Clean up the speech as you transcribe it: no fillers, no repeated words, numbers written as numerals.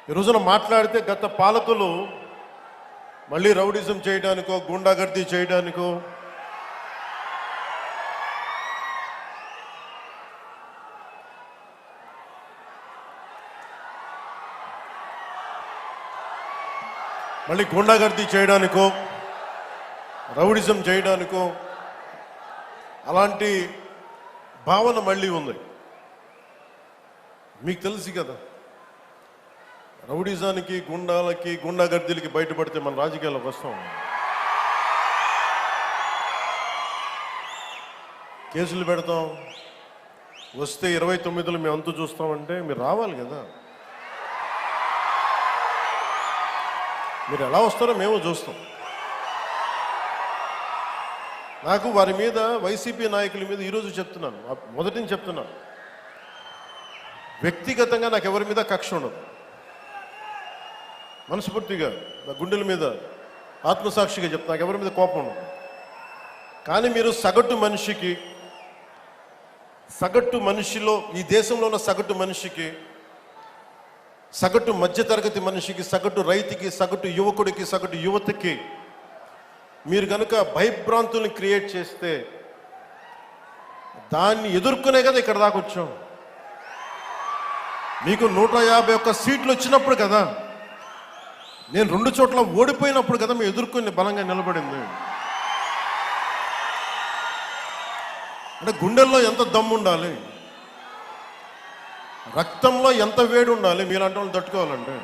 ఈ రోజున మాట్లాడితే గత పాలకులు మళ్ళీ రౌడిజం చేయడానికో గుండాగర్దీ చేయడానికో రౌడిజం చేయడానికో అలాంటి భావన మళ్ళీ ఉంది. మీకు తెలుసు కదా, రౌడిజానికి గుండాగర్దీలకి బయటపడితే మన రాజకీయాలకు వస్తాం, కేసులు పెడతాం, వస్తే 29లో మేము అంతు చూస్తామంటే మీరు రావాలి కదా. మీరు ఎలా వస్తారో మేము చూస్తాం. నాకు వారి మీద, వైసీపీ నాయకుల మీద ఈరోజు చెప్తున్నాను, మొదటి నుంచి చెప్తున్నాను, వ్యక్తిగతంగా నాకు ఎవరి మీద కక్ష ఉండదు. మనస్ఫూర్తిగా నా గుండెల మీద ఆత్మసాక్షిగా చెప్తా, నాకు ఎవరి మీద కోపం ఉండదు. కానీ మీరు సగటు మనిషిలో, ఈ దేశంలో ఉన్న సగటు మనిషికి, సగటు మధ్యతరగతి మనిషికి, సగటు రైతుకి, సగటు యువకుడికి, సగటు యువతకి మీరు కనుక భయభ్రాంతుల్ని క్రియేట్ చేస్తే దాన్ని ఎదుర్కొనే కదా ఇక్కడ దాకా వచ్చాం. మీకు 151 సీట్లు వచ్చినప్పుడు కదా, నేను 2 చోట్ల ఓడిపోయినప్పుడు కదా మేము ఎదుర్కొని బలంగా నిలబడింది. అంటే గుండెల్లో ఎంత దమ్ము ఉండాలి, రక్తంలో ఎంత వేడి ఉండాలి మీలాంటి వాళ్ళు తట్టుకోవాలంటే.